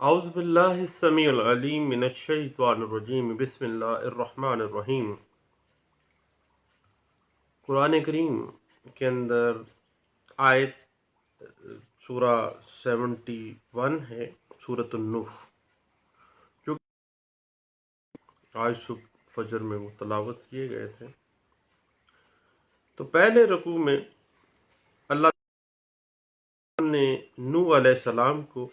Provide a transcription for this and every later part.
اعوذ باللہ السمیع العلیم من الشیطان الرجیم بسم اللہ الرحمن الرحیم۔ قرآن کریم کے اندر آیت سورہ 71 ہے، سورۃ النوح، جو آج صبح فجر میں وہ تلاوت کیے گئے تھے۔ تو پہلے رکوع میں اللہ نے نوح علیہ السلام کو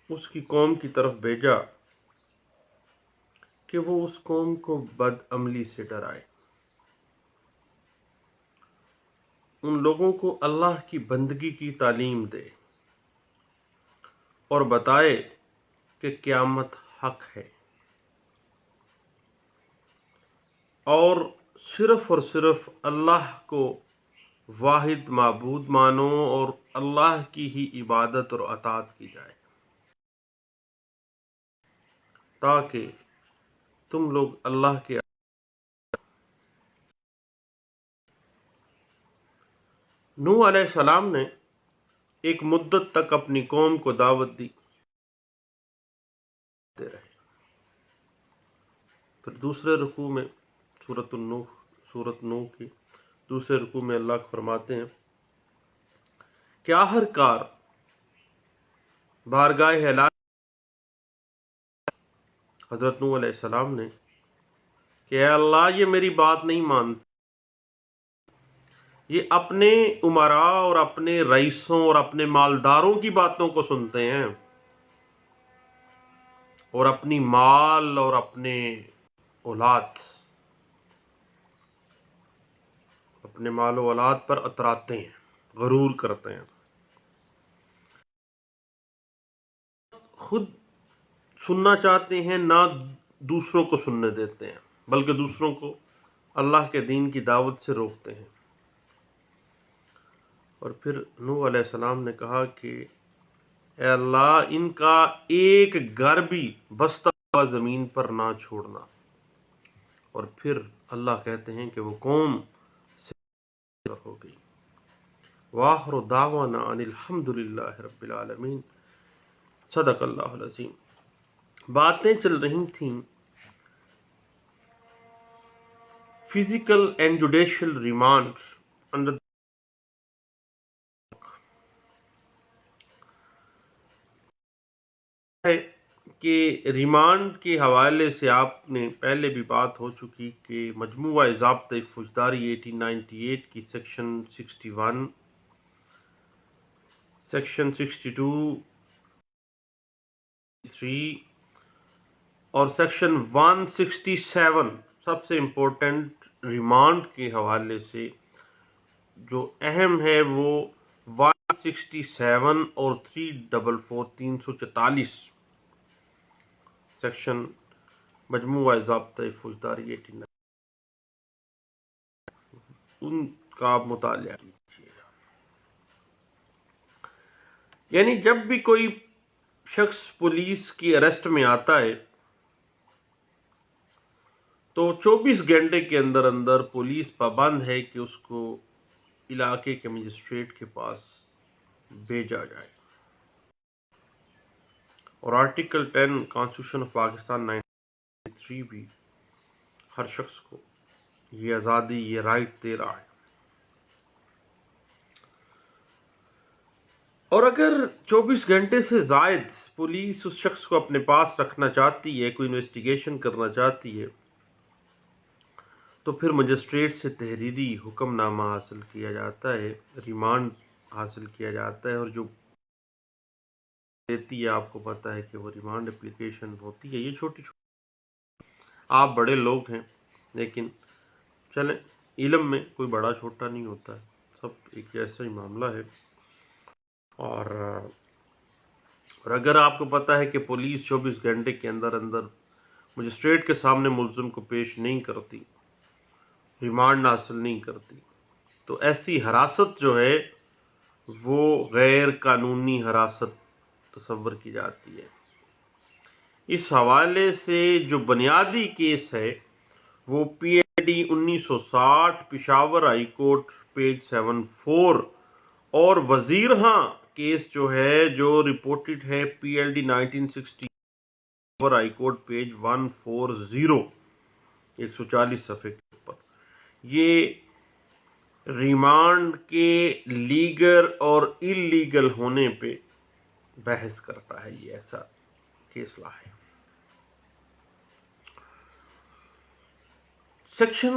اس کی قوم کی طرف بھیجا کہ وہ اس قوم کو بد عملی سے ڈرائے، ان لوگوں کو اللہ کی بندگی کی تعلیم دے اور بتائے کہ قیامت حق ہے، اور صرف اللہ کو واحد معبود مانو اور اللہ کی ہی عبادت اور اطاعت کی جائے، تاکہ تم لوگ اللہ کے۔ نوح علیہ السلام نے ایک مدت تک اپنی قوم کو دعوت دی رہے۔ پھر دوسرے رکوع میں سورۃ نوح کی دوسرے رکوع میں اللہ فرماتے ہیں کہ آخر کار بارگاہ الہ حضرت نوح علیہ السلام نے کہ اے اللہ، یہ میری بات نہیں مانتے، یہ اپنے امراء اور اپنے رئیسوں اور اپنے مالداروں کی باتوں کو سنتے ہیں اور اپنی مال اور اپنے مال و اولاد پر اتراتے ہیں، غرور کرتے ہیں، خود سننا چاہتے ہیں، نہ دوسروں کو سننے دیتے ہیں، بلکہ دوسروں کو اللہ کے دین کی دعوت سے روکتے ہیں۔ اور پھر نوح علیہ السلام نے کہا کہ اے اللہ، ان کا ایک گھر بھی بستا ہوا زمین پر نہ چھوڑنا۔ اور پھر اللہ کہتے ہیں کہ وہ قوم سے ہو گئی۔ وآخر دعوانا ان الحمد للہ رب العالمین۔ صدق اللہ العظیم۔ باتیں چل رہی تھیں physical and judicial remand under ہے کہ ریمانڈ کے حوالے سے آپ نے پہلے بھی بات ہو چکی کہ مجموعہ ضابطۂ فوجداری 1898 کی سیکشن 61، سیکشن 62 3 اور سیکشن 167 سب سے امپورٹنٹ ریمانڈ کے حوالے سے جو اہم ہے وہ 167 اور 344 سیکشن مجموعہ ضابطۂ فوجداری 18، ان کا آپ مطالعہ کیجیے۔ یعنی جب بھی کوئی شخص پولیس کی اریسٹ میں آتا ہے تو 24 گھنٹے کے اندر پولیس پابند ہے کہ اس کو علاقے کے مجسٹریٹ کے پاس بھیجا جائے، اور آرٹیکل 10 کانسٹیٹیوشن آف پاکستان 93 بھی ہر شخص کو یہ آزادی، یہ رائٹ دے رہا ہے۔ اور اگر 24 گھنٹے سے زائد پولیس اس شخص کو اپنے پاس رکھنا چاہتی ہے، کوئی انویسٹیگیشن کرنا چاہتی ہے، تو پھر مجسٹریٹ سے تحریری حکم نامہ حاصل کیا جاتا ہے، ریمانڈ حاصل کیا جاتا ہے، اور جو دیتی ہے آپ کو پتہ ہے کہ وہ ریمانڈ اپلیکیشن ہوتی ہے۔ یہ چھوٹی آپ بڑے لوگ ہیں، لیکن چلیں، علم میں کوئی بڑا چھوٹا نہیں ہوتا ہے، سب ایک جیسا ہی معاملہ ہے۔ اور اگر آپ کو پتہ ہے کہ پولیس 24 گھنٹے کے اندر مجسٹریٹ کے سامنے ملزم کو پیش نہیں کرتی، ریمانڈ حاصل نہیں کرتی، تو ایسی حراست جو ہے وہ غیر قانونی حراست تصور کی جاتی ہے۔ اس حوالے سے جو بنیادی کیس ہے وہ P A D 1960 Peshawar high court page 74 اور وزیرہاں کیس جو ہے جو رپورٹڈ ہے PLD 1960 ہائی کورٹ پیج 140 140 صفحے کے اوپر، یہ ریمانڈ کے لیگل اور انلیگل ہونے پہ بحث کرتا ہے. یہ ایسا فیصلہ ہے. سیکشن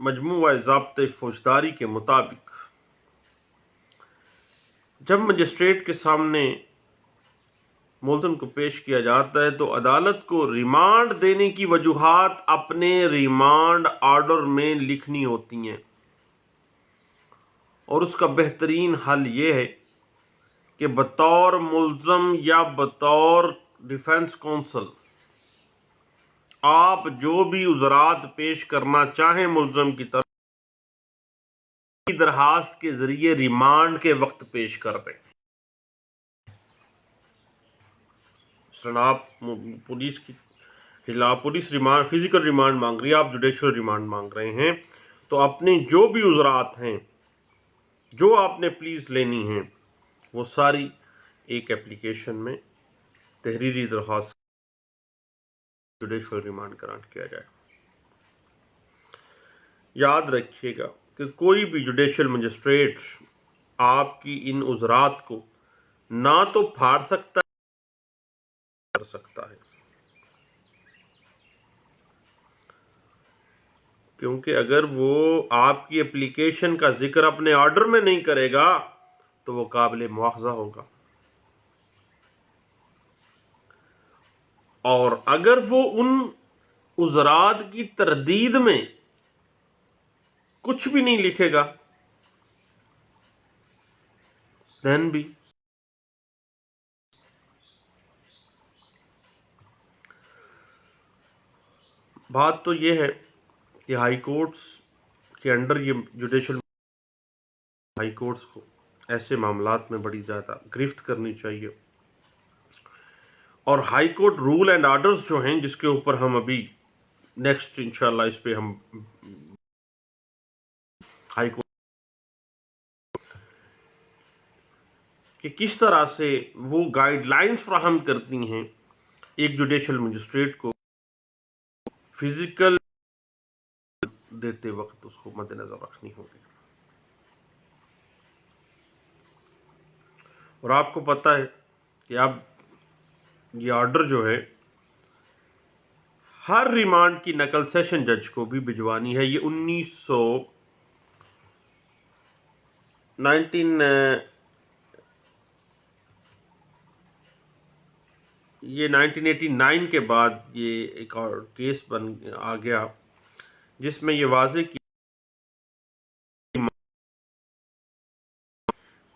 مجموعہ ضابطۂ فوجداری کے مطابق جب مجسٹریٹ کے سامنے ملزم کو پیش کیا جاتا ہے تو عدالت کو ریمانڈ دینے کی وجوہات اپنے ریمانڈ آرڈر میں لکھنی ہوتی ہیں، اور اس کا بہترین حل یہ ہے کہ بطور ملزم یا بطور ڈیفنس کونسل آپ جو بھی عذرات پیش کرنا چاہیں ملزم کی طرف درخواست کے ذریعے ریمانڈ کے وقت پیش کر دیں. آپ پولیس کی خلاف پولیس ریمانڈ فزیکل ریمانڈ مانگ رہی ہے، آپ جوڈیشل ریمانڈ مانگ رہے ہیں، تو اپنی جو بھی عذرات ہیں جو آپ نے پلیز لینی ہیں وہ ساری ایک اپلیکیشن میں تحریری درخواست جوڈیشل ریمانڈ گرانٹ کیا جائے. یاد رکھیے گا کہ کوئی بھی جوڈیشل مجسٹریٹ آپ کی ان عذرات کو نہ تو پھاڑ سکتا ہے کر سکتا ہے، کیونکہ اگر وہ آپ کی اپلیکیشن کا ذکر اپنے آرڈر میں نہیں کرے گا تو وہ قابل مواخذہ ہوگا، اور اگر وہ ان عذرات کی تردید میں کچھ بھی نہیں لکھے گا دین بھی بات تو یہ ہے کہ ہائی کورٹس کے انڈر یہ جوڈیشل ہائی کورٹس کو ایسے معاملات میں بڑی زیادہ گرفت کرنی چاہیے، اور high court rule and orders جو ہیں جس کے اوپر ہم ابھی نیکسٹ انشاءاللہ اس پہ ہم ہائی کورٹ کہ کس طرح سے وہ گائیڈ لائنز فراہم کرتی ہیں ایک جوڈیشل مجسٹریٹ کو فزیکل دیتے وقت اس کو مد نظر رکھنی ہوگی. اور آپ کو پتہ ہے کہ اب یہ آرڈر جو ہے ہر ریمانڈ کی نقل سیشن جج کو بھی بھجوانی ہے. یہ 1989 کے بعد یہ ایک اور کیس آ گیا جس میں یہ واضح کی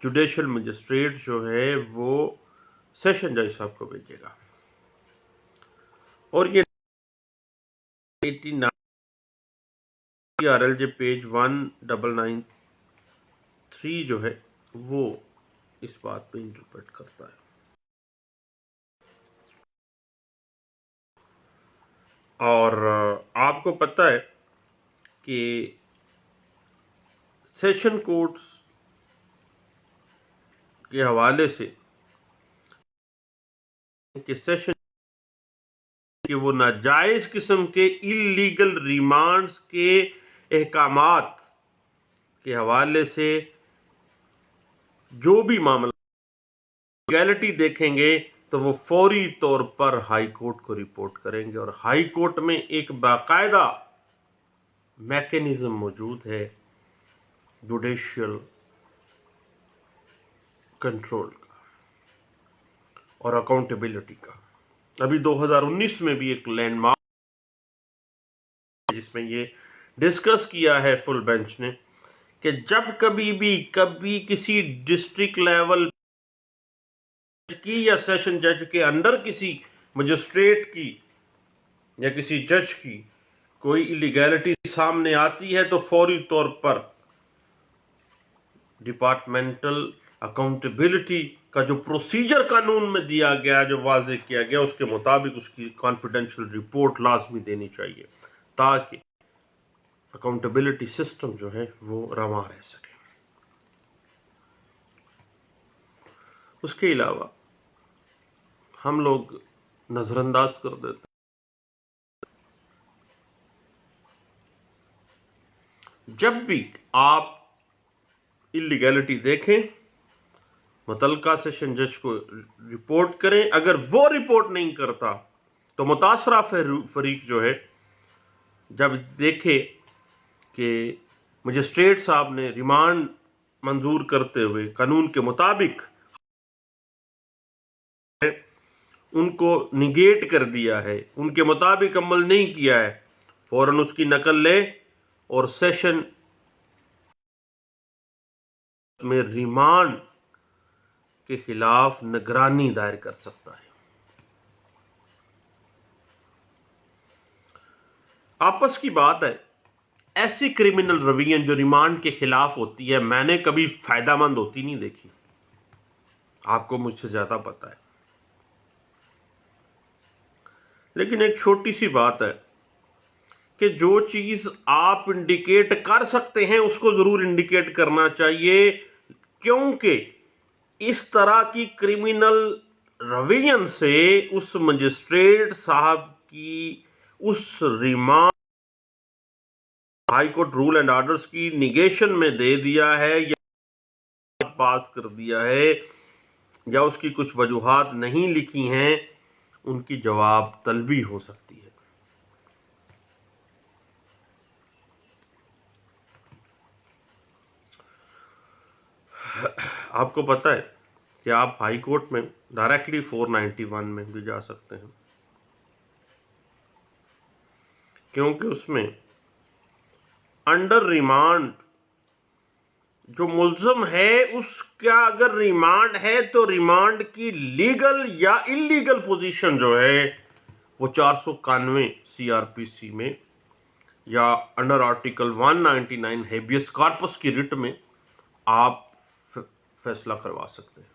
جوڈیشل مجسٹریٹ جو ہے وہ سیشن جج صاحب کو بھیجے گا، اور یہ 89 RLJ پیج 1993 جو ہے وہ اس بات پہ انٹرپریٹ کرتا ہے. اور آپ کو پتہ ہے کہ سیشن کورٹس کے حوالے سے کہ سیشن کہ وہ ناجائز قسم کے انلیگل ریمانڈز کے احکامات کے حوالے سے جو بھی معاملہ لیگلٹی دیکھیں گے تو وہ فوری طور پر ہائی کورٹ کو رپورٹ کریں گے، اور ہائی کورٹ میں ایک باقاعدہ میکینزم موجود ہے جوڈیشل کنٹرول کا اور اکاؤنٹیبلٹی کا. ابھی 2019 میں بھی ایک لینڈ مارک جس میں یہ ڈسکس کیا ہے فل بینچ نے کہ جب کبھی کسی ڈسٹرکٹ لیول کی یا سیشن جج کے اندر کسی مجسٹریٹ کی یا کسی جج کی کوئی انلیگیلٹی سامنے آتی ہے تو فوری طور پر ڈپارٹمنٹل اکاؤنٹیبلٹی کا جو پروسیجر قانون میں دیا گیا، جو واضح کیا گیا، اس کے مطابق اس کی کانفیڈینشیل رپورٹ لازمی دینی چاہیے تاکہ اکاؤنٹیبلٹی سسٹم جو ہے وہ رواں رہ سکے. اس کے علاوہ ہم لوگ نظر انداز کر دیتے ہیں۔ جب بھی آپ اللیگیلٹی دیکھیں متعلقہ سیشن جج کو رپورٹ کریں، اگر وہ رپورٹ نہیں کرتا تو متاثرہ فریق جو ہے جب دیکھے کہ مجسٹریٹ صاحب نے ریمانڈ منظور کرتے ہوئے قانون کے مطابق ان کو نگیٹ کر دیا ہے، ان کے مطابق عمل نہیں کیا ہے، فوراً اس کی نقل لے اور سیشن میں ریمانڈ کے خلاف نگرانی دائر کر سکتا ہے۔ آپس کی بات ہے، ایسی کرمنل روین جو ریمانڈ کے خلاف ہوتی ہے میں نے کبھی فائدہ مند ہوتی نہیں دیکھی، آپ کو مجھ سے زیادہ پتا ہے۔ لیکن ایک چھوٹی سی بات ہے کہ جو چیز آپ انڈیکیٹ کر سکتے ہیں اس کو ضرور انڈیکیٹ کرنا چاہیے، کیونکہ اس طرح کی کرمنل روین سے اس مجسٹریٹ صاحب کی اس remand high court rule and orders کی نیگیشن میں دے دیا ہے یا پاس کر دیا ہے یا اس کی کچھ وجوہات نہیں لکھی ہیں، ان کی جواب طلبی ہو سکتی ہے۔ آپ کو پتہ ہے کہ آپ ہائی کورٹ میں ڈائریکٹلی 491 میں بھی جا سکتے ہیں، کیونکہ اس میں انڈر ریمانڈ جو ملزم ہے اس کا اگر ریمانڈ ہے تو ریمانڈ کی لیگل یا انلیگل پوزیشن جو ہے وہ 491 سی آر پی سی میں یا انڈر آرٹیکل 199 ہیبیس کارپس کی رٹ میں آپ فیصلہ کروا سکتے ہیں۔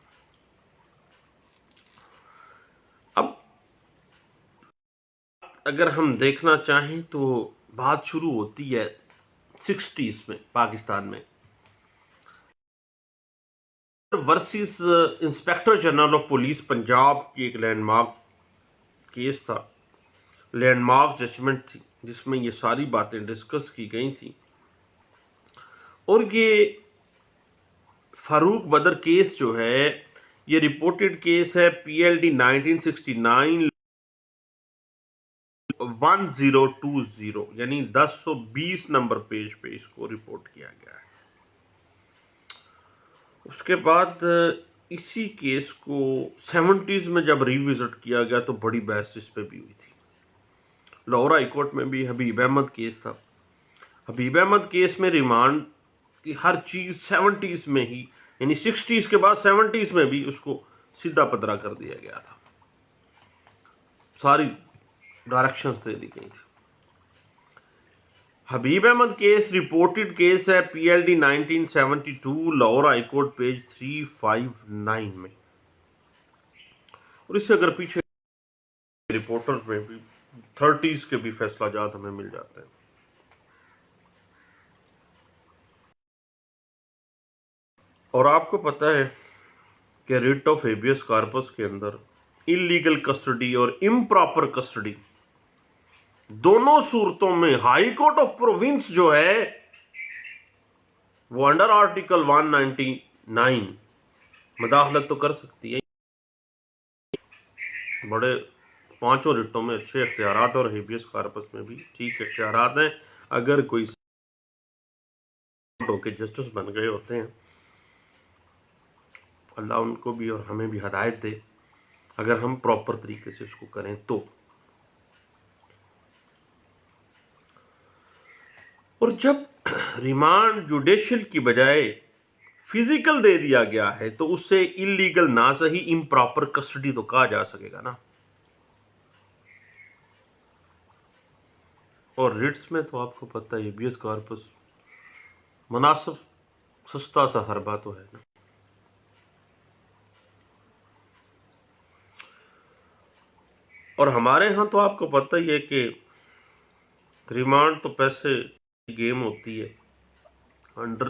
اب اگر ہم دیکھنا چاہیں تو بات شروع ہوتی ہے 60s میں پاکستان میں versus inspector general of police Punjab کی ایک لینڈ مارک کیس تھا، لینڈ مارک ججمنٹ تھی جس میں یہ ساری باتیں ڈسکس کی گئی تھیں، اور یہ فاروق بدر کیس جو ہے یہ رپورٹڈ کیس ہے پی ایل ڈی 1969 1020 یعنی 1020 نمبر پیج پہ اس کو رپورٹ کیا گیا ہے۔ اس کے بعد اسی کیس کو 70s میں جب ریوزٹ کیا گیا تو بڑی بحث اس پہ بھی ہوئی تھی۔ لاہور ہائی کورٹ میں بھی حبیب احمد کیس تھا، حبیب احمد کیس میں ریمانڈ کی ہر چیز 70s میں ہی یعنی 60s کے بعد 70s میں بھی اس کو سیدھا پدرا کر دیا گیا تھا، ساری ڈائریکشنز دے دی گئی تھی۔ حبیب احمد کیس رپورٹڈ کیس ہے P L D 1972 Lahore high court page 359 میں، اور اس سے اگر پیچھے رپورٹر میں بھی 30s کے بھی فیصلہ جات ہمیں مل جاتے ہیں۔ اور آپ کو پتہ ہے کہ ریٹ آف ہیبیس کارپس کے اندر انلیگل کسٹڈی اور امپراپر کسٹڈی دونوں صورتوں میں ہائی کورٹ آف پروونس جو ہے وہ انڈر آرٹیکل 199 مداخلت تو کر سکتی ہے۔ بڑے پانچوں ریٹوں میں اچھے اختیارات اور ہیبیس کارپس میں بھی ٹھیک اختیارات ہیں، اگر کوئی کے جسٹس بن گئے ہوتے ہیں، اللہ ان کو بھی اور ہمیں بھی ہدایت دے اگر ہم پراپر طریقے سے اس کو کریں تو۔ اور جب ریمانڈ جوڈیشل کی بجائے فزیکل دے دیا گیا ہے تو اس سے انلیگل نہ صحیح امپراپر کسٹڈی تو کہا جا سکے گا نا۔ اور ریٹس میں تو آپ کو پتہ ہے ہیبیس کارپس مناسب سستا سا حربہ تو ہے نا۔ اور ہمارے ہاں تو آپ کو پتہ ہی ہے کہ ریمانڈ تو پیسے کی گیم ہوتی ہے، انڈر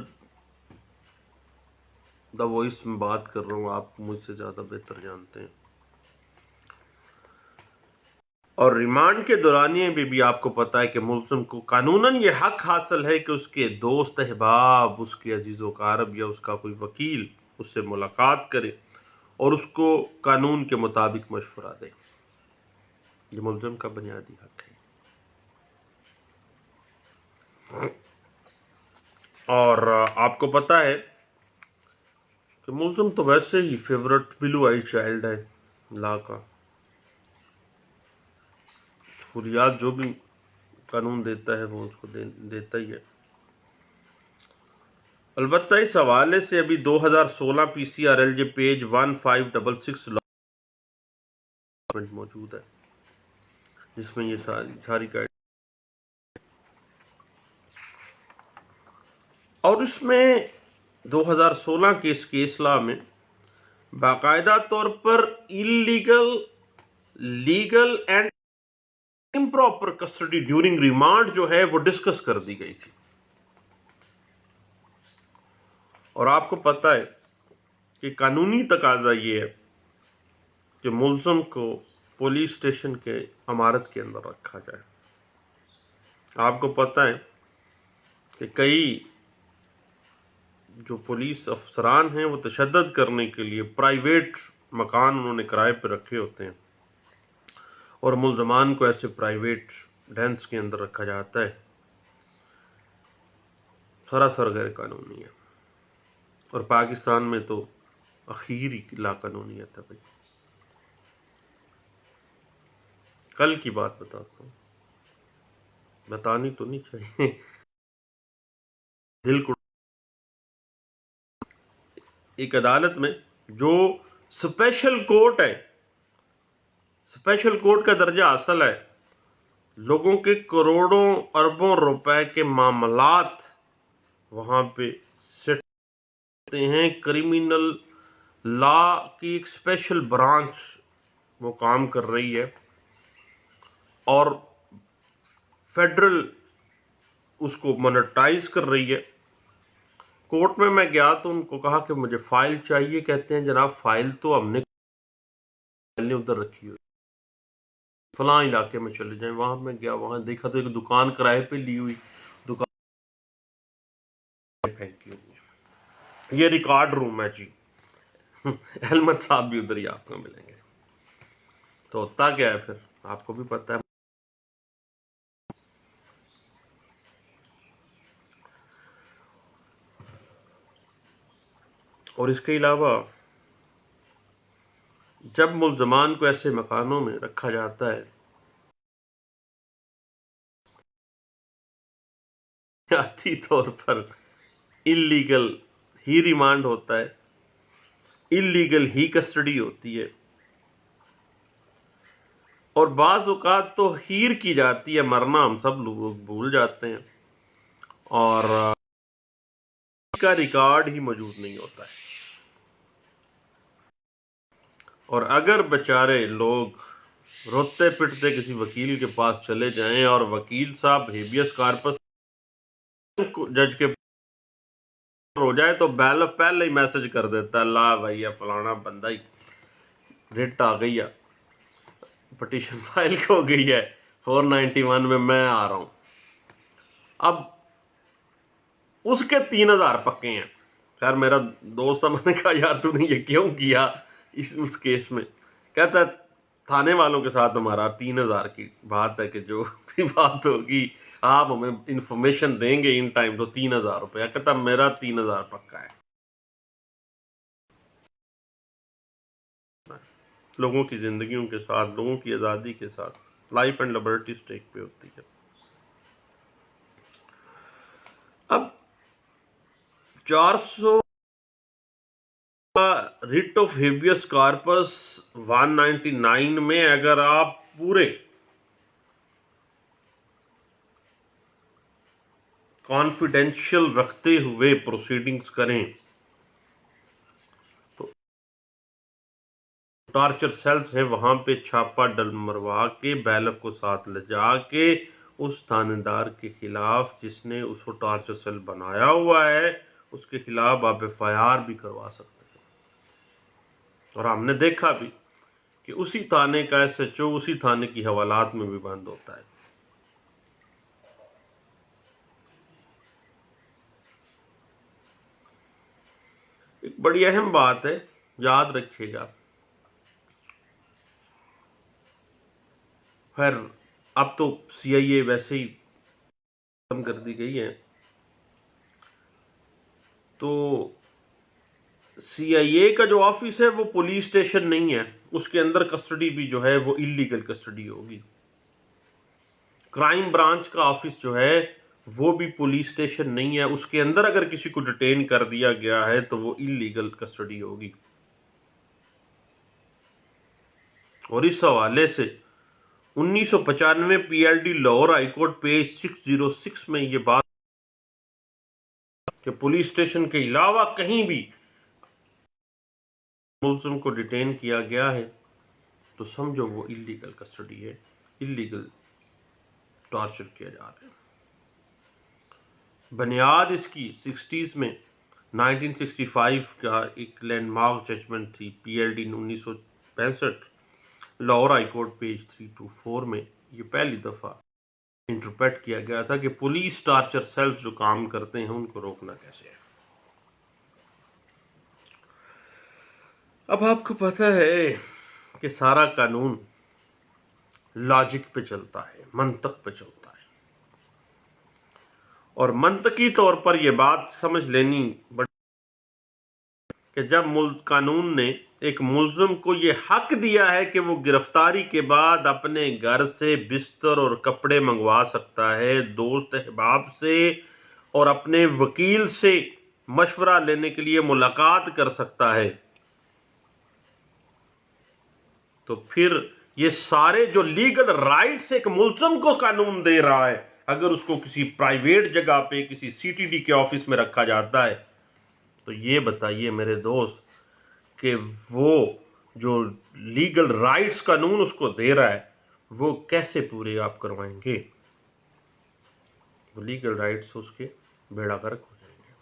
دا وائس میں بات کر رہا ہوں، آپ مجھ سے زیادہ بہتر جانتے ہیں۔ اور ریمانڈ کے دورانیے بھی آپ کو پتا ہے کہ ملزم کو قانوناً یہ حق حاصل ہے کہ اس کے دوست احباب، اس کے عزیز و اقارب یا اس کا کوئی وکیل اس سے ملاقات کرے اور اس کو قانون کے مطابق مشورہ دے۔ یہ ملزم کا بنیادی حق ہے۔ اور آپ کو پتا ہے کہ ملزم تو ویسے ہی فیورٹ بلو آئی چائلڈ ہے لا کا، حریات جو بھی قانون دیتا ہے وہ اس کو دیتا ہی ہے۔ البتہ اس حوالے سے ابھی 2016 PCRLJ پیج 1566 موجود ہے جس میں یہ ساری گائیڈ، اور اس میں 2016 کے اس کیس لا میں باقاعدہ طور پر illegal, legal and improper custody during remand جو ہے وہ ڈسکس کر دی گئی تھی۔ اور آپ کو پتا ہے کہ قانونی تقاضا یہ ہے کہ ملزم کو پولیس اسٹیشن کے عمارت کے اندر رکھا جائے۔ آپ کو پتا ہے کہ کئی جو پولیس افسران ہیں وہ تشدد کرنے کے لیے پرائیویٹ مکان انہوں نے کرائے پہ رکھے ہوتے ہیں اور ملزمان کو ایسے پرائیویٹ ڈینس کے اندر رکھا جاتا ہے، سراسر غیر قانونی ہے۔ اور پاکستان میں تو اخیری لا قانونیت ہے بھائی۔ کل کی بات بتاتا ہوں، بتانی تو نہیں چاہیے، دل کو۔ ایک عدالت میں جو اسپیشل کورٹ ہے، اسپیشل کورٹ کا درجہ حاصل ہے، لوگوں کے کروڑوں اربوں روپے کے معاملات وہاں پہ سیٹ ہوتے ہیں۔ کریمنل لا کی ایک اسپیشل برانچ وہ کام کر رہی ہے اور فیڈرل اس کو مانیٹائز کر رہی ہے۔ کورٹ میں گیا تو ان کو کہا کہ مجھے فائل چاہیے، کہتے ہیں جناب فائل تو ہم نے ادھر رکھی ہوئی، فلاں علاقے میں چلے جائیں۔ وہاں میں گیا، وہاں دیکھا تو ایک دکان کرائے پہ لی ہوئی، دکان پھینکی ہوئی۔ یہ ریکارڈ روم ہے جی، احمد صاحب بھی ادھر ہی آپ کو ملیں گے۔ تو ہوتا کیا ہے پھر آپ کو بھی پتا ہے۔ اور اس کے علاوہ جب ملزمان کو ایسے مکانوں میں رکھا جاتا ہے، ذاتی طور پر انلیگل ہی ریمانڈ ہوتا ہے، انلیگل ہی کسٹڈی ہوتی ہے، اور بعض اوقات تو ہیر کی جاتی ہے، مرنا ہم سب لوگ بھول جاتے ہیں، اور کا ریکارڈ ہی موجود نہیں ہوتا ہے۔ اور اگر بیچارے لوگ روتے پٹتے کسی وکیل کے پاس چلے جائیں اور وکیل صاحب ہیبیس کارپس جج کے ہو جائے تو بیلف پہلے ہی میسج کر دیتا ہے، لا بھائی فلانا بندہ ہی ریٹ آ گئی ہے، پٹیشن فائل ہو گئی ہے 491 میں آ رہا ہوں۔ اب اس کے 3000 پکے ہیں۔ خیر میرا دوست میں نے کہا یار تو نے یہ کیوں کیا اس کیس میں؟ کہتا ہے تھانے والوں کے ساتھ ہمارا 3000 کی بات ہے کہ جو بھی بات ہوگی آپ ہمیں انفارمیشن دیں گے ان ٹائم تو 3000 روپیہ۔ کہتا میرا 3000 پکا ہے۔ لوگوں کی زندگیوں کے ساتھ، لوگوں کی آزادی کے ساتھ لائف اینڈ لبرٹی سٹیک پہ ہوتی ہے۔ اب 400 ریٹ آف ہیبیس کارپس 199 میں اگر آپ پورے کانفیڈینشیل رکھتے ہوئے پروسیڈنگز کریں تو ٹارچر سیلز ہے وہاں پہ چھاپا ڈل مروا کے بیلف کو ساتھ لے جا کے اس تھانے دار کے خلاف جس نے اس کو ٹارچر سیل بنایا ہوا ہے اس کے خلاف آپ FIR بھی کروا سکتے ہیں۔ اور ہم نے دیکھا بھی کہ اسی تھانے کا SHO اسی تھانے کی حوالات میں بھی بند ہوتا ہے۔ ایک بڑی اہم بات ہے، یاد رکھیے گا، خیر اب تو CIA ویسے ہی ختم کر دی گئی ہے، تو CIA کا جو آفس ہے وہ پولیس اسٹیشن نہیں ہے، اس کے اندر کسٹڈی بھی جو ہے وہ انلیگل کسٹڈی ہوگی۔ کرائم برانچ کا آفس جو ہے وہ بھی پولیس اسٹیشن نہیں ہے، اس کے اندر اگر کسی کو ڈیٹین کر دیا گیا ہے تو وہ انلیگل کسٹڈی ہوگی۔ اور اس حوالے سے 1995 PLD Lahore high court page 606 میں یہ بات کہ پولیس اسٹیشن کے علاوہ کہیں بھی ملزم کو ڈیٹین کیا گیا ہے تو سمجھو وہ انلیگل کسٹڈی ہے، انلیگل ٹارچر کیا جا رہا ہے۔ بنیاد اس کی 60s میں 1965 کا ایک لینڈ مارک ججمنٹ تھی، PLD 1965 Lahore high court page 324 میں یہ پہلی دفعہ انٹرپریٹ کیا گیا تھا کہ پولیس ٹارچر سیلز جو کام کرتے ہیں ان کو روکنا کیسے ہے۔ اب آپ کو پتہ ہے کہ سارا قانون لاجک پہ چلتا ہے، منطق پہ چلتا ہے، اور منطقی طور پر یہ بات سمجھ لینی کہ جب قانون نے ایک ملزم کو یہ حق دیا ہے کہ وہ گرفتاری کے بعد اپنے گھر سے بستر اور کپڑے منگوا سکتا ہے، دوست احباب سے اور اپنے وکیل سے مشورہ لینے کے لیے ملاقات کر سکتا ہے، تو پھر یہ سارے جو لیگل رائٹس ایک ملزم کو قانون دے رہا ہے، اگر اس کو کسی پرائیویٹ جگہ پہ کسی CTD کے آفس میں رکھا جاتا ہے تو یہ بتائیے میرے دوست کہ وہ جو لیگل رائٹس قانون اس کو دے رہا ہے وہ کیسے پورے آپ کروائیں گے؟ وہ لیگل رائٹس اس کے بیڑا غرق ہو جائیں گے۔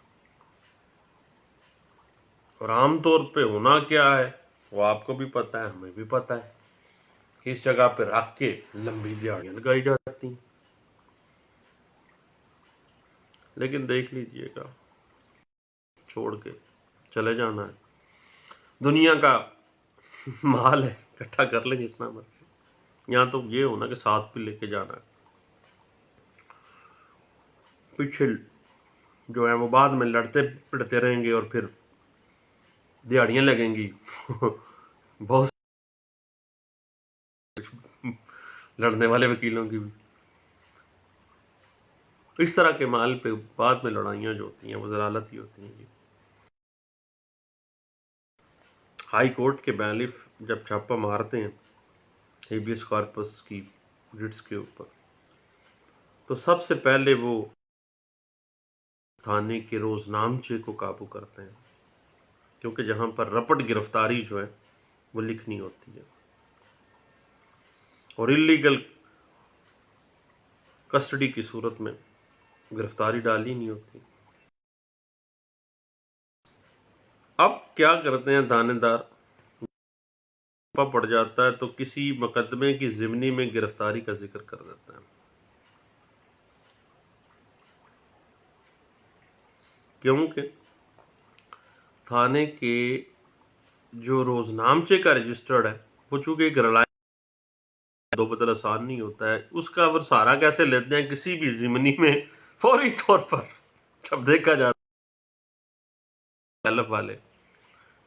اور عام طور پہ ہونا کیا ہے وہ آپ کو بھی پتہ ہے، ہمیں بھی پتہ ہے کہ اس جگہ پہ رکھ کے لمبی دیہڑیاں لگائی جاتی ہیں۔ لیکن دیکھ لیجئے گا، چھوڑ کے چلے جانا ہے، دنیا کا مال ہے، اکٹھا کر لیں جتنا مرضی، یہاں تو یہ ہونا کہ ساتھ بھی لے کے جانا ہے، پیچھے جو ہے وہ بعد میں لڑتے پڑتے رہیں گے اور پھر دیہڑیاں لگیں گی بہت لڑنے والے وکیلوں کی بھی۔ اس طرح کے مال پہ بعد میں لڑائیاں جو ہوتی ہیں وہ ضلالت ہی ہوتی ہیں۔ ہائی کورٹ کے بیلف جب چھاپہ مارتے ہیں ہیبیس کارپس کی رٹس کے اوپر تو سب سے پہلے وہ تھانے کے روزنامچے کو قابو کرتے ہیں، کیونکہ جہاں پر رپٹ گرفتاری جو ہے وہ لکھنی ہوتی ہے اور انلیگل کسٹڈی کی صورت میں گرفتاری ڈالی نہیں ہوتی۔ اب کیا کرتے ہیں تھانے دار، پڑ جاتا ہے تو کسی مقدمے کی ضمنی میں گرفتاری کا ذکر کر دیتا ہے، کیونکہ تھانے کے جو روزنامچے کا رجسٹرڈ ہے وہ چونکہ ایک دو بدل آسان نہیں ہوتا ہے، اس کا وہ سہارا کیسے لیتے ہیں کسی بھی ضمنی میں فوری طور پر جب دیکھا جاتا ہے الف والے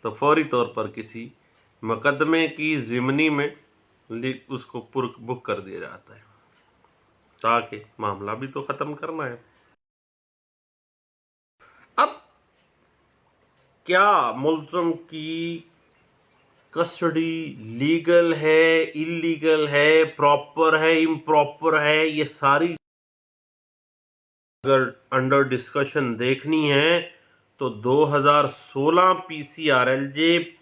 تو فوری طور پر کسی مقدمے کی ضمنی میں اس کو بک کر دیا جاتا ہے تاکہ معاملہ بھی تو ختم کرنا ہے۔ اب کیا ملزم کی کسٹڈی لیگل ہے، انلیگل ہے، پراپر ہے، امپراپر ہے، یہ ساری اگر انڈر ڈسکشن دیکھنی ہے تو 2016 PCRLJ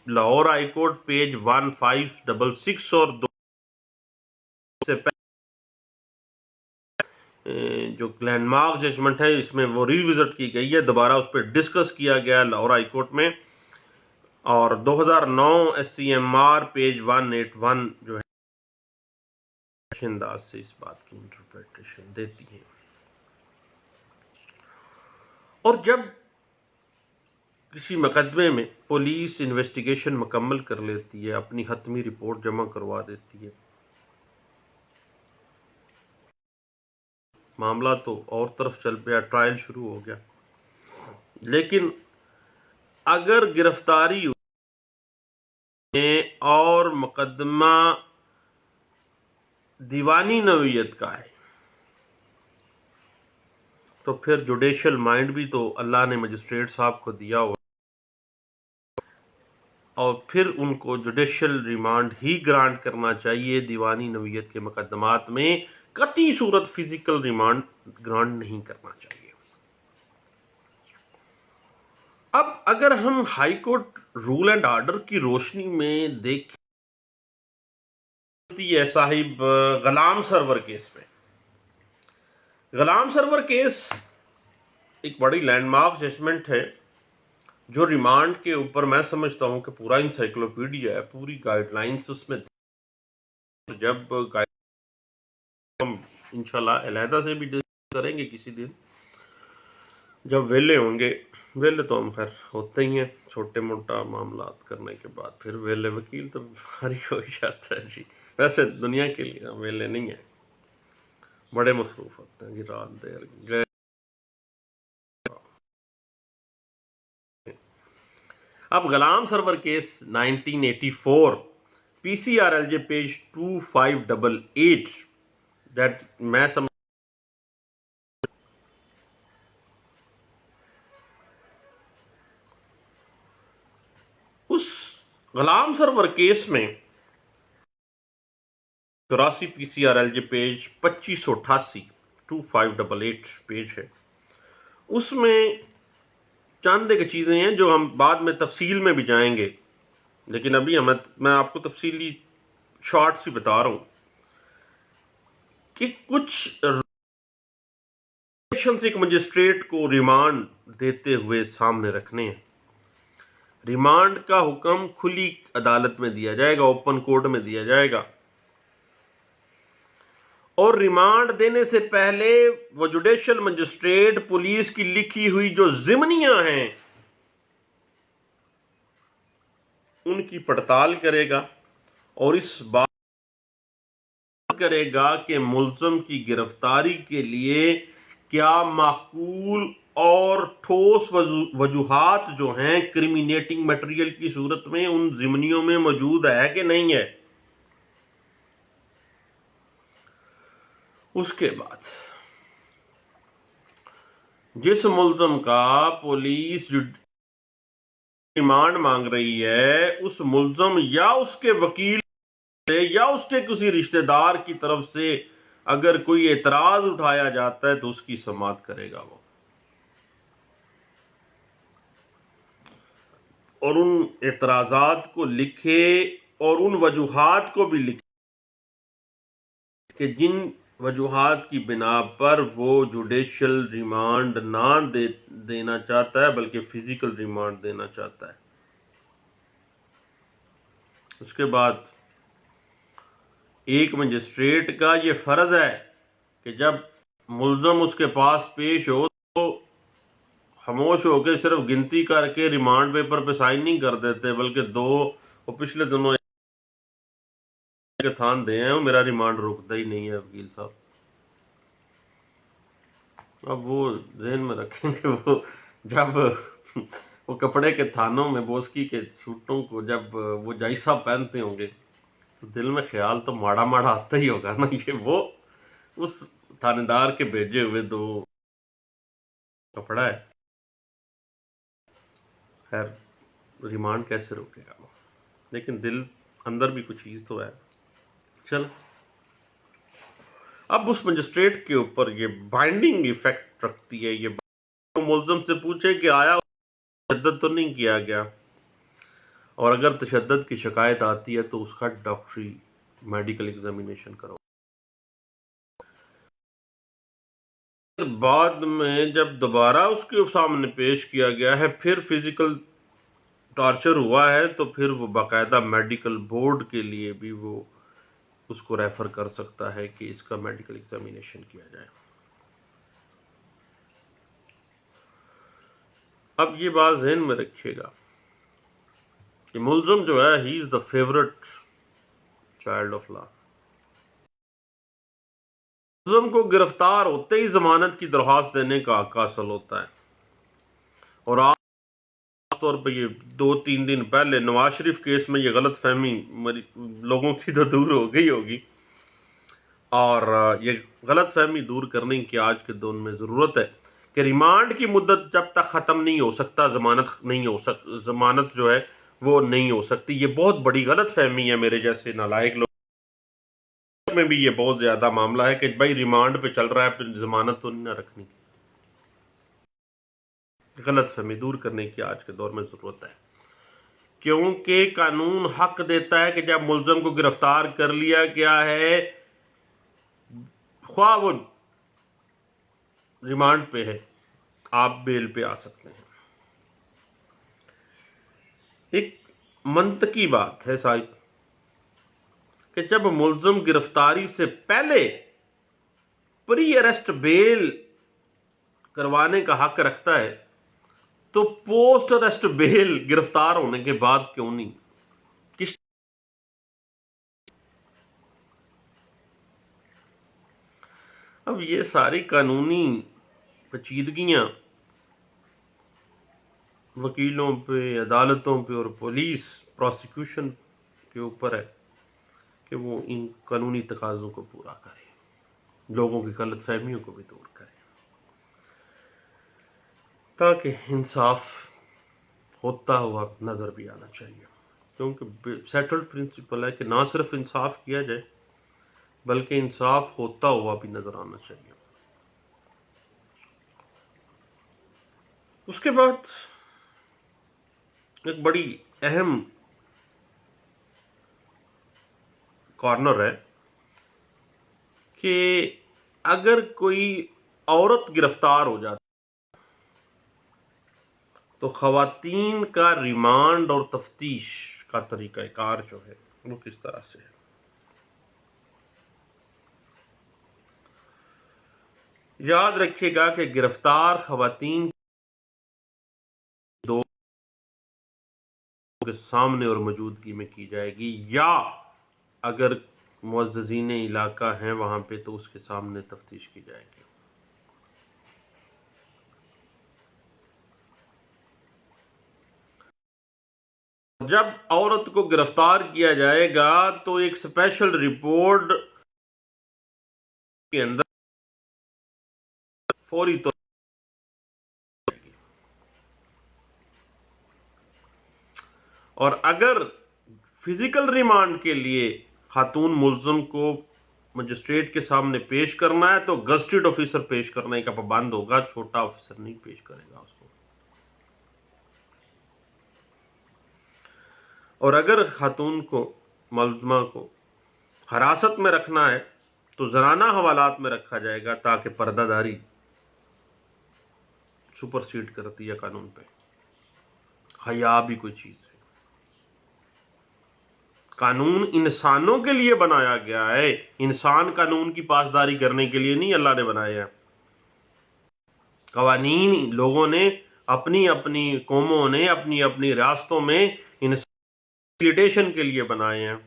Lahore high court page 1566 اور جو لینڈ مارک ججمنٹ ہے اس میں وہ ریوزٹ کی گئی ہے، دوبارہ اس پہ ڈسکس کیا گیا لاہور ہائی کورٹ میں، اور 2009 SCMR پیج 181 جو ہے اچھے انداز سے اس بات کی انٹرپریٹیشن دیتی ہے۔ اور جب کسی مقدمے میں پولیس انویسٹیگیشن مکمل کر لیتی ہے، اپنی حتمی رپورٹ جمع کروا دیتی ہے، معاملہ تو اور طرف چل پیا، ٹرائل شروع ہو گیا، لیکن اگر گرفتاری اور مقدمہ دیوانی نوعیت کا ہے تو پھر جوڈیشل مائنڈ بھی تو اللہ نے مجسٹریٹ صاحب کو دیا ہو، اور پھر ان کو جوڈیشل ریمانڈ ہی گرانٹ کرنا چاہیے۔ دیوانی نوعیت کے مقدمات میں قطعی صورت فزیکل ریمانڈ گرانٹ نہیں کرنا چاہیے۔ اب اگر ہم high court rule and order کی روشنی میں دیکھیں ہے صاحب غلام سرور کیس میں، غلام سرور کیس ایک بڑی لینڈ مارک ججمنٹ ہے جو ریمانڈ کے اوپر میں سمجھتا ہوں کہ پورا انسائکلوپیڈیا ہے، پوری گائیڈ لائنز اس میں، جب ہم انشاءاللہ علیحدہ سے بھی ڈسکس کریں گے کسی دن جب ویلے ہوں گے۔ ویلے تو ہم خیر ہوتے ہی ہیں چھوٹے موٹا معاملات کرنے کے بعد، پھر ویلے وکیل تو فارغ ہو جاتا ہے جی۔ ویسے دنیا کے لیے ہم ویلے نہیں ہیں، بڑے مصروف ہوتے ہیں جی، رات دیر گئے۔ اب Ghulam Sarwar case 1984 PCRLJ page 2588 that میں سمجھ اس غلام سرور کیس میں 84 PCRLJ پیج 2588 2588 پیج ہے، اس میں چند ایک چیزیں ہیں جو ہم بعد میں تفصیل میں بھی جائیں گے، لیکن ابھی میں آپ کو تفصیلی شارٹ سی بتا رہا ہوں کہ کچھ ایک مجسٹریٹ کو ریمانڈ دیتے ہوئے سامنے رکھنے ہیں۔ ریمانڈ کا حکم کھلی عدالت میں دیا جائے گا، اوپن کورٹ میں دیا جائے گا، اور ریمانڈ دینے سے پہلے وہ جوڈیشل مجسٹریٹ پولیس کی لکھی ہوئی جو ضمنیاں ہیں ان کی پڑتال کرے گا، اور اس بات کرے گا کہ ملزم کی گرفتاری کے لیے کیا معقول اور ٹھوس وجوہات جو ہیں کرمینیٹنگ میٹیریل کی صورت میں ان ضمنیوں میں موجود ہے کہ نہیں ہے۔ اس کے بعد جس ملزم کا پولیس ریمانڈ مانگ رہی ہے، اس ملزم یا اس کے وکیل یا اس کے کسی رشتہ دار کی طرف سے اگر کوئی اعتراض اٹھایا جاتا ہے تو اس کی سماعت کرے گا وہ، اور ان اعتراضات کو لکھے اور ان وجوہات کو بھی لکھے کہ جن وجوہات کی بنا پر وہ جوڈیشل ریمانڈ نہ دینا چاہتا ہے بلکہ فزیکل ریمانڈ دینا چاہتا ہے۔ اس کے بعد ایک مجسٹریٹ کا یہ فرض ہے کہ جب ملزم اس کے پاس پیش ہو تو خاموش ہو کے صرف گنتی کر کے ریمانڈ پیپر پہ سائن نہیں کر دیتے، بلکہ وہ پچھلے دنوں کے تھان دے ہیں، میرا ریمانڈ رکتا ہی نہیں ہے وکیل صاحب۔ اب وہ ذہن میں رکھیں کہ وہ جب وہ کپڑے کے تھانوں میں بوسکی کے سوٹوں کو جب وہ جائی صاحب پہنتے ہوں گے تو دل میں خیال تو ماڑا ماڑا آتا ہی ہوگا نا، یہ وہ اس تھانے دار کے بھیجے ہوئے دو کپڑا ہے، خیر ریمانڈ کیسے روکے گا وہ، لیکن دل اندر بھی کچھ چیز تو ہے۔ چل اب اس مجسٹریٹ کے اوپر یہ بائنڈنگ ایفیکٹ رکھتی ہے، یہ ملزم سے پوچھے کہ آیا تشدد تو نہیں کیا گیا، اور اگر تشدد کی شکایت آتی ہے تو اس کا ڈاکٹری میڈیکل ایگزامینیشن کرو۔ بعد میں جب دوبارہ اس کے سامنے پیش کیا گیا ہے، پھر فزیکل ٹارچر ہوا ہے، تو پھر وہ باقاعدہ میڈیکل بورڈ کے لیے بھی وہ اس کو ریفر کر سکتا ہے کہ اس کا میڈیکل ایگزامینیشن کیا جائے۔ اب یہ بات ذہن میں رکھیے گا کہ ملزم جو ہے ہی از دا فیورٹ چائلڈ آف لا۔ ملزم کو گرفتار ہوتے ہی ضمانت کی درخواست دینے کا حق حاصل ہوتا ہے، اور خاص طور پہ یہ 2-3 دن پہلے نواز شریف کیس میں یہ غلط فہمی لوگوں کی تو دور ہو گئی ہوگی، اور یہ غلط فہمی دور کرنے کی آج کے دور میں ضرورت ہے کہ ریمانڈ کی مدت جب تک ختم نہیں ہو سکتا ضمانت جو ہے وہ نہیں ہو سکتی۔ یہ بہت بڑی غلط فہمی ہے، میرے جیسے نالائق لوگ میں بھی یہ بہت زیادہ معاملہ ہے کہ بھائی ریمانڈ پہ چل رہا ہے، پھر ضمانت تو نہیں نہ رکھنی۔ غلط فہمی دور کرنے کی آج کے دور میں ضرورت ہے، کیونکہ قانون حق دیتا ہے کہ جب ملزم کو گرفتار کر لیا گیا ہے، خواہ وہ ریمانڈ پہ ہے، آپ بیل پہ آ سکتے ہیں۔ ایک منطقی بات ہے صاحب کہ جب ملزم گرفتاری سے پہلے پری اریسٹ بیل کروانے کا حق رکھتا ہے، تو پوسٹ اریسٹ بیل گرفتار ہونے کے بعد کیوں نہیں؟ اب یہ ساری قانونی پیچیدگیاں وکیلوں پہ، عدالتوں پہ اور پولیس پروسیکیوشن کے اوپر ہے کہ وہ ان قانونی تقاضوں کو پورا کرے، لوگوں کی غلط فہمیوں کو بھی دور کرے، تاکہ انصاف ہوتا ہوا نظر بھی آنا چاہیے، کیونکہ سیٹلڈ پرنسپل ہے کہ نہ صرف انصاف کیا جائے بلکہ انصاف ہوتا ہوا بھی نظر آنا چاہیے۔ اس کے بعد ایک بڑی اہم کارنر ہے کہ اگر کوئی عورت گرفتار ہو جاتی تو خواتین کا ریمانڈ اور تفتیش کا طریقہ کار جو ہے وہ کس طرح سے ہے۔ یاد رکھیے گا کہ گرفتار خواتین دو کے سامنے اور موجودگی میں کی جائے گی، یا اگر معززین علاقہ ہیں وہاں پہ تو اس کے سامنے تفتیش کی جائے گی۔ جب عورت کو گرفتار کیا جائے گا تو ایک اسپیشل رپورٹ کے اندر فوری طور اور اگر فزیکل ریمانڈ کے لیے خاتون ملزم کو مجسٹریٹ کے سامنے پیش کرنا ہے تو گزٹڈ آفیسر پیش کرنے کا پابند ہوگا، چھوٹا آفیسر نہیں پیش کرے گا اس کو۔ اور اگر خاتون کو ملزمہ کو حراست میں رکھنا ہے تو زنانہ حوالات میں رکھا جائے گا، تاکہ پردہ داری سپرسیڈ کرتی ہے قانون پہ، حیا بھی کوئی چیز ہے۔ قانون انسانوں کے لیے بنایا گیا ہے، انسان قانون کی پاسداری کرنے کے لیے نہیں اللہ نے بنایا ہے۔ قوانین لوگوں نے اپنی اپنی قوموں نے اپنی اپنی ریاستوں میں فیسیلیٹیشن کے لیے بنائے ہیں۔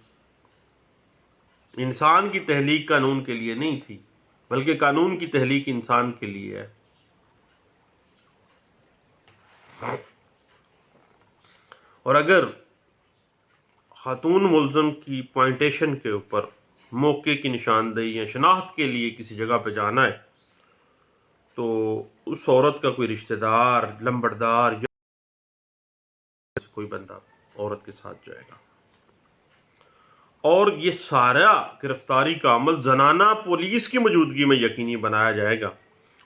انسان کی تخلیق قانون کے لیے نہیں تھی، بلکہ قانون کی تخلیق انسان کے لیے ہے۔ اور اگر خاتون ملزم کی پوائنٹیشن کے اوپر موقع کی نشاندہی یا شناخت کے لیے کسی جگہ پہ جانا ہے تو اس عورت کا کوئی رشتہ دار، لمبردار یا کوئی بندہ عورت کے ساتھ جائے گا، اور یہ سارا گرفتاری کا عمل زنانہ پولیس کی موجودگی میں یقینی بنایا جائے گا۔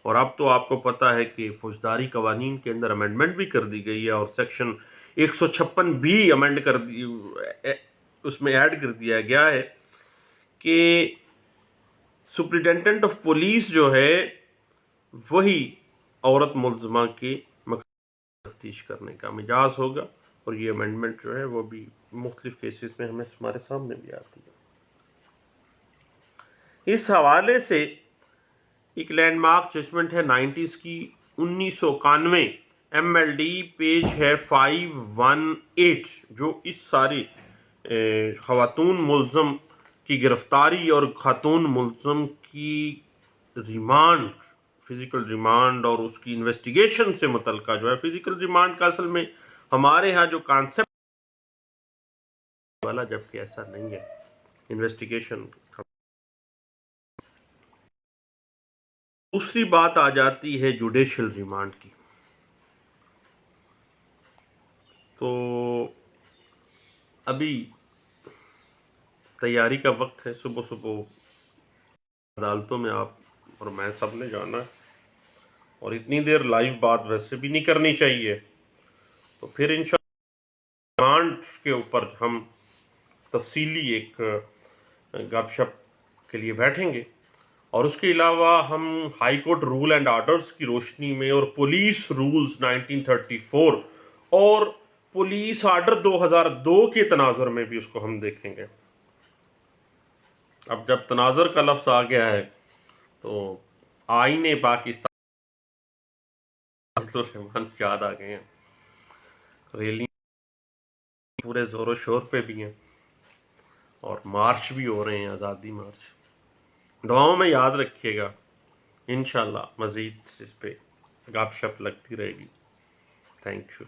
اور اب تو آپ کو پتہ ہے کہ فوجداری قوانین کے اندر امینڈمنٹ بھی کر دی گئی ہے، اور سیکشن 156 بھی امینڈ کر دی، اس میں ایڈ کر دیا گیا ہے کہ سپرنٹینڈنٹ آف پولیس جو ہے وہی عورت ملزمہ کے مقصد تفتیش کرنے کا مجاز ہوگا، اور یہ امینڈمنٹ جو ہے وہ بھی مختلف کیسز میں ہمارے سامنے بھی آتی ہے۔ اس حوالے سے ایک لینڈ مارک ججمنٹ ہے 90s کی 1991، ایم ایل ڈی پیج ہے 518، جو اس ساری خواتون ملزم کی گرفتاری اور خاتون ملزم کی ریمانڈ، فزیکل ریمانڈ اور اس کی انویسٹیگیشن سے متعلقہ جو ہے، فزیکل ریمانڈ کا اصل میں ہمارے ہاں جو کانسیپٹ والا، جبکہ ایسا نہیں ہے، انویسٹیگیشن۔ دوسری بات آ جاتی ہے جوڈیشل ریمانڈ کی۔ تو ابھی تیاری کا وقت ہے، صبح صبح عدالتوں میں آپ اور میں سب نے جانا ہے، اور اتنی دیر لائیو بات ویسے بھی نہیں کرنی چاہیے، تو پھر انشاءاللہ ریمانڈ کے اوپر ہم تفصیلی ایک گپ شپ کے لیے بیٹھیں گے، اور اس کے علاوہ ہم high court rule and orders کی روشنی میں اور پولیس رولز 1934 اور پولیس آرڈر 2002 کے تناظر میں بھی اس کو ہم دیکھیں گے۔ اب جب تناظر کا لفظ آ گیا ہے تو آئین پاکستان فضل الرحمان یاد آ گئے ہیں، ریلی پورے زور و شور پہ بھی ہیں، اور مارچ بھی ہو رہے ہیں، آزادی مارچ۔ دعاؤں میں یاد رکھیے گا، انشاءاللہ مزید اس پہ گپ شپ لگتی رہے گی۔ Thank you.